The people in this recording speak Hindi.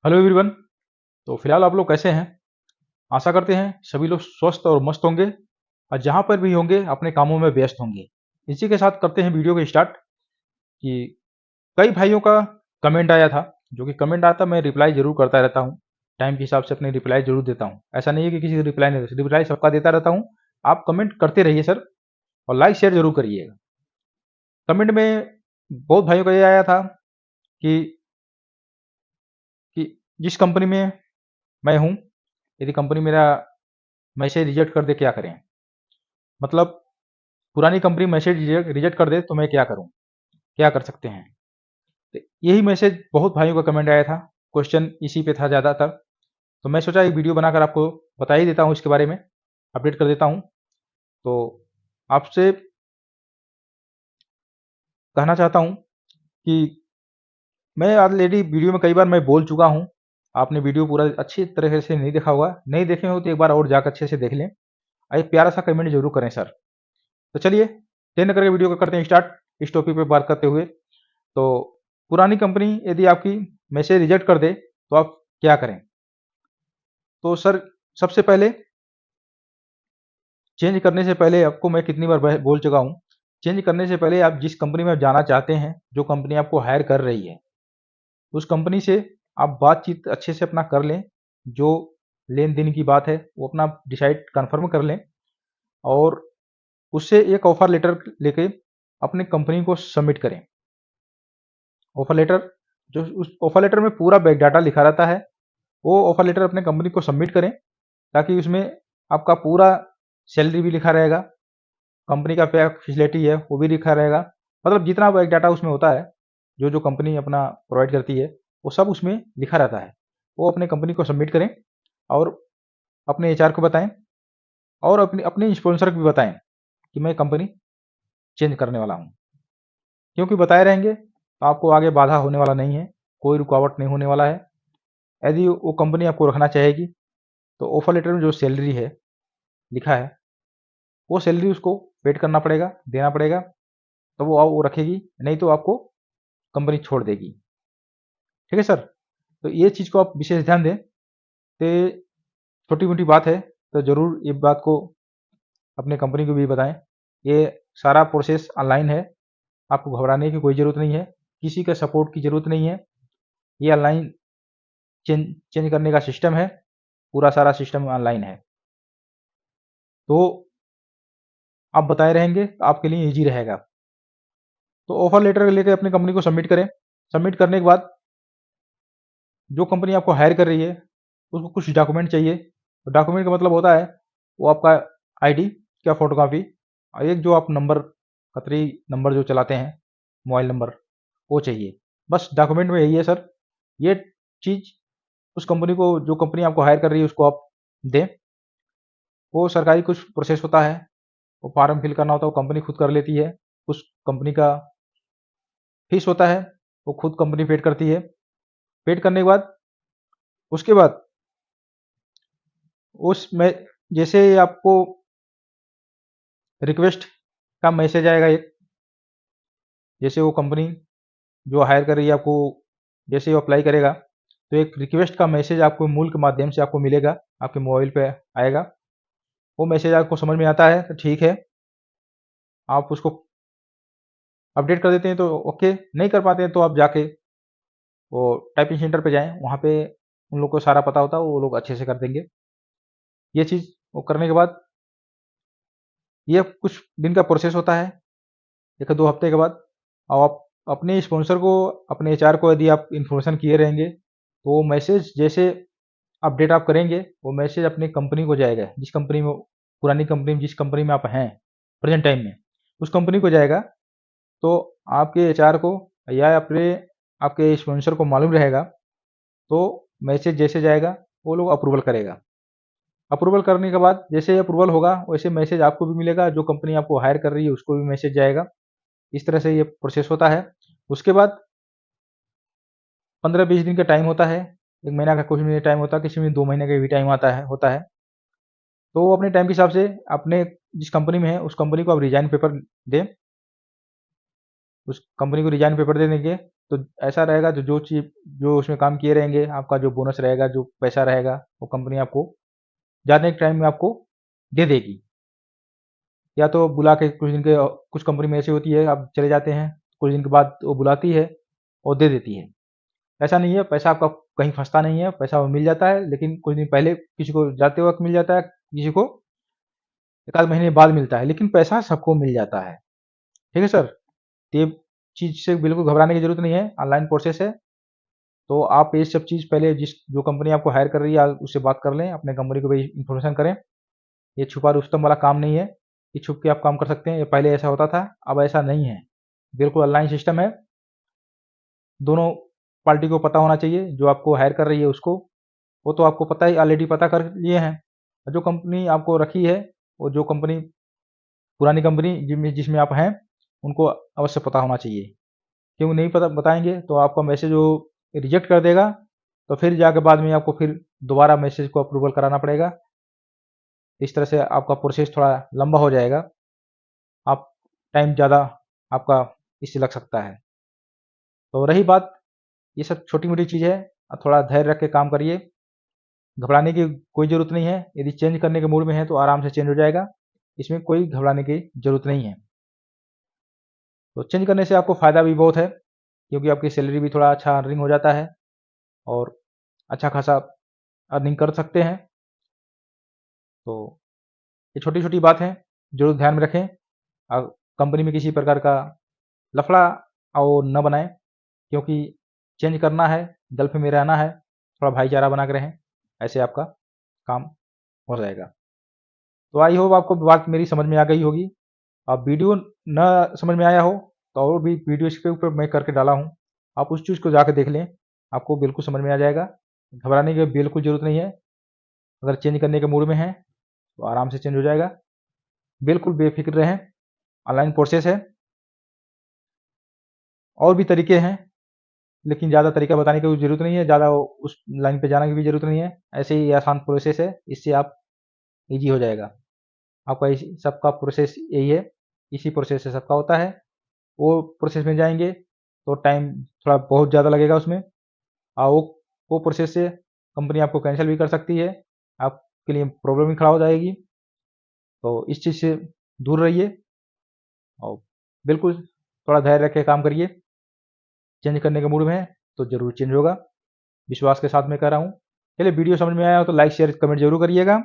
Hello everyone. तो फिलहाल आप लोग कैसे हैं? आशा करते हैं सभी लोग स्वस्थ और मस्त होंगे और जहां पर भी होंगे अपने कामों में व्यस्त होंगे। इसी के साथ करते हैं वीडियो को स्टार्ट। कि कई भाइयों का कमेंट आया था, जो कि कमेंट आता मैं रिप्लाई जरूर करता रहता हूं। टाइम के हिसाब से अपने रिप्लाई जरूर देता हूं। ऐसा नहीं है कि किसी को रिप्लाई नहीं देता, रिप्लाई सबका देता रहता हूं। आप कमेंट करते रहिए सर, और लाइक शेयर जरूर करिएगा। कमेंट में बहुत भाइयों का ये आया था कि कि जिस कंपनी में मैं हूं, यदि कंपनी मेरा मैसेज रिजेक्ट कर दे क्या करें। मतलब पुरानी कंपनी मैसेज रिजेक्ट कर दे तो मैं क्या करूं, क्या कर सकते हैं। तो यही मैसेज बहुत भाइयों का कमेंट आया था, क्वेश्चन इसी पे था ज़्यादातर। तो मैं सोचा एक वीडियो बनाकर आपको बता ही देता हूं, इसके बारे में अपडेट कर देता हूं। तो आपसे कहना चाहता हूं कि मैं ऑलरेडी वीडियो में कई बार मैं बोल चुका हूं। आपने वीडियो पूरा अच्छी तरह से नहीं देखा होगा, नहीं देखे हो तो एक बार और जाकर अच्छे से देख लें। एक प्यारा सा कमेंट जरूर करें सर। तो चलिए देर न करके वीडियो को करते हैं स्टार्ट। इस टॉपिक पे बात करते हुए, तो पुरानी कंपनी यदि आपकी मैसेज रिजेक्ट कर दे तो आप क्या करें। तो सर, सबसे पहले चेंज करने से पहले आपको मैं कितनी बार बोल चुका हूँ, चेंज करने से पहले आप जिस कंपनी में जाना चाहते हैं, जो कंपनी आपको हायर कर रही है, उस कंपनी से आप बातचीत अच्छे से अपना कर लें। जो लेन देन की बात है वो अपना डिसाइड कन्फर्म कर लें, और उससे एक ऑफर लेटर लेके अपनी कंपनी को सबमिट करें। ऑफर लेटर, जो उस ऑफर लेटर में पूरा बैक डाटा लिखा रहता है, वो ऑफर लेटर अपने कंपनी को सबमिट करें, ताकि उसमें आपका पूरा सैलरी भी लिखा रहेगा, कंपनी का क्या फैसिलिटी है वो भी लिखा रहेगा। मतलब जितना बैक डाटा उसमें होता है, जो जो कंपनी अपना प्रोवाइड करती है, वो सब उसमें लिखा रहता है। वो अपने कंपनी को सबमिट करें, और अपने एचआर को बताएं, और अपने अपने स्पॉन्सर को भी बताएं कि मैं कंपनी चेंज करने वाला हूँ। क्योंकि बताए रहेंगे तो आपको आगे बाधा होने वाला नहीं है, कोई रुकावट नहीं होने वाला है। यदि वो कंपनी आपको रखना चाहेगी तो ऑफर लेटर में जो सैलरी है लिखा है, वो सैलरी उसको पेड करना पड़ेगा, देना पड़ेगा, तो वो रखेगी, नहीं तो आपको कंपनी छोड़ देगी। ठीक है सर? तो ये चीज़ को आप विशेष ध्यान दें। तो छोटी मोटी बात है, तो ज़रूर ये बात को अपने कंपनी को भी बताएं। ये सारा प्रोसेस ऑनलाइन है, आपको घबराने की कोई ज़रूरत नहीं है, किसी का सपोर्ट की ज़रूरत नहीं है। ये ऑनलाइन चेंज चेंज करने का सिस्टम है, पूरा सारा सिस्टम ऑनलाइन है। तो आप बताए रहेंगे तो आपके लिए ईजी रहेगा। तो ऑफर लेटर लेके अपनी कंपनी को सबमिट करें। सबमिट करने के बाद जो कंपनी आपको हायर कर रही है, उसको कुछ डॉक्यूमेंट चाहिए। तो डॉक्यूमेंट का मतलब होता है वो आपका आईडी का फोटोकॉपी, और एक जो आप नंबर, खतरी नंबर जो चलाते हैं, मोबाइल नंबर, वो चाहिए। बस डॉक्यूमेंट में यही है सर। ये चीज़ उस कंपनी को, जो कंपनी आपको हायर कर रही है, उसको आप दें। वो सरकारी कुछ प्रोसेस होता है, वो फॉर्म फिल करना होता है, वो कंपनी खुद कर लेती है। उस कंपनी का फीस होता है, वो खुद कंपनी पेड करती है। पेड करने के बाद, उसके बाद उसमें जैसे आपको रिक्वेस्ट का मैसेज आएगा एक, जैसे वो कंपनी जो हायर कर रही है आपको, जैसे वो अप्लाई करेगा, तो एक रिक्वेस्ट का मैसेज आपको मूल के माध्यम से आपको मिलेगा, आपके मोबाइल पे आएगा। वो मैसेज आपको समझ में आता है तो ठीक है, आप उसको अपडेट कर देते हैं तो ओके। नहीं कर पाते हैं तो आप जाके वो टाइपिंग सेंटर पे जाएं, वहाँ पे उन लोग को सारा पता होता है, वो लोग अच्छे से कर देंगे। ये चीज़ वो करने के बाद, ये कुछ दिन का प्रोसेस होता है, 1-2 हफ्ते के बाद। और आप अपने स्पॉन्सर को, अपने एचआर को यदि आप इन्फॉर्मेशन किए रहेंगे, तो वो मैसेज जैसे अपडेट आप करेंगे, वो मैसेज अपनी कंपनी को जाएगा, जिस कंपनी में, पुरानी कंपनी में, जिस कंपनी में आप हैं प्रेजेंट टाइम में, उस कंपनी को जाएगा। तो आपके एचआर को या अपने आपके स्पॉन्सर को मालूम रहेगा, तो मैसेज जैसे जाएगा वो लोग अप्रूवल करेगा। अप्रूवल करने के बाद जैसे अप्रूवल होगा, वैसे मैसेज आपको भी मिलेगा, जो कंपनी आपको हायर कर रही है उसको भी मैसेज जाएगा। इस तरह से ये प्रोसेस होता है। उसके बाद 15-20 दिन का टाइम होता है, 1 महीना का कुछ भी टाइम होता है, किसी में 2 महीने का भी टाइम आता है, होता है। तो वो अपने टाइम के हिसाब से अपने जिस कंपनी में है उस कंपनी को आप रिजाइन पेपर दें। उस कंपनी को रिजाइन पेपर दे देंगे, तो ऐसा रहेगा जो चीज़ जो उसमें काम किए रहेंगे, आपका जो बोनस रहेगा, जो पैसा रहेगा, वो कंपनी आपको जाने के टाइम में आपको दे देगी। या तो बुला के कुछ कंपनी में ऐसी होती है, आप चले जाते हैं, कुछ दिन के बाद वो बुलाती है और दे देती है। ऐसा नहीं है, पैसा आपका कहीं फँसता नहीं है, पैसा वो मिल जाता है, लेकिन कुछ दिन पहले किसी को जाते वक़्त मिल जाता है, किसी को 1 आध महीने बाद मिलता है, लेकिन पैसा सबको मिल जाता है। ठीक है सर? तो ये चीज़ से बिल्कुल घबराने की ज़रूरत नहीं है, ऑनलाइन प्रोसेस है। तो आप ये सब चीज़ पहले जो कंपनी आपको हायर कर रही है, उससे बात कर लें, अपने कंपनी को भी इन्फॉर्मेशन करें। ये छुपा रुस्तम वाला काम नहीं है कि छुप के आप काम कर सकते हैं, ये पहले ऐसा होता था, अब ऐसा नहीं है। बिल्कुल ऑनलाइन सिस्टम है। दोनों पार्टी को पता होना चाहिए, जो आपको हायर कर रही है उसको, वो तो आपको पता ही ऑलरेडी पता कर लिए हैं। जो कंपनी आपको रखी है, वो जो कंपनी पुरानी कंपनी जिसमें आप हैं, उनको अवश्य पता होना चाहिए। क्यों नहीं पता बताएंगे तो आपका मैसेज वो रिजेक्ट कर देगा, तो फिर जाके बाद में आपको फिर दोबारा मैसेज को अप्रूवल कराना पड़ेगा। इस तरह से आपका प्रोसेस थोड़ा लंबा हो जाएगा, आप टाइम ज़्यादा आपका इससे लग सकता है। तो रही बात, ये सब छोटी मोटी चीज़ है, थोड़ा धैर्य रख के काम करिए, घबराने की कोई ज़रूरत नहीं है। यदि चेंज करने के मूड में है तो आराम से चेंज हो जाएगा, इसमें कोई घबराने की ज़रूरत नहीं है। तो चेंज करने से आपको फ़ायदा भी बहुत है, क्योंकि आपकी सैलरी भी थोड़ा अच्छा अर्निंग हो जाता है और अच्छा खासा अर्निंग कर सकते हैं। तो ये छोटी-छोटी बात है, ज़रूर ध्यान में रखें। कंपनी में किसी प्रकार का लफड़ा और न बनाएँ, क्योंकि चेंज करना है, गल्फ में रहना है, थोड़ा भाईचारा बना के रहें, ऐसे आपका काम हो जाएगा। तो आई होप आपको बात मेरी समझ में आ गई होगी। अब वीडियो न समझ में आया हो तो और भी वीडियो इसके ऊपर मैं करके डाला हूँ, आप उस चीज़ को जाकर देख लें, आपको बिल्कुल समझ में आ जाएगा। घबराने की बिल्कुल ज़रूरत नहीं है, अगर चेंज करने के मूड में हैं तो आराम से चेंज हो जाएगा। बिल्कुल बेफ़िक्र रहें, ऑनलाइन प्रोसेस है। और भी तरीके हैं, लेकिन ज़्यादा तरीका बताने की कोई ज़रूरत नहीं है, ज़्यादा उस लाइन पे जाने की भी ज़रूरत नहीं है। ऐसे ही आसान प्रोसेस है, इससे आप ईज़ी हो जाएगा। आपका इसी सबका प्रोसेस यही है, इसी प्रोसेस से सबका होता है। वो प्रोसेस में जाएँगे तो टाइम थोड़ा बहुत ज़्यादा लगेगा उसमें, और वो प्रोसेस से कंपनी आपको कैंसल भी कर सकती है, आपके लिए प्रॉब्लम भी खड़ा हो जाएगी। तो इस चीज़ से दूर रहिए और बिल्कुल थोड़ा धैर्य रख के काम करिए। चेंज करने के मूड में है तो ज़रूर चेंज होगा, विश्वास के साथ मैं कह रहा हूँ। चलिए, वीडियो समझ में आया हो तो लाइक शेयर कमेंट ज़रूर करिएगा।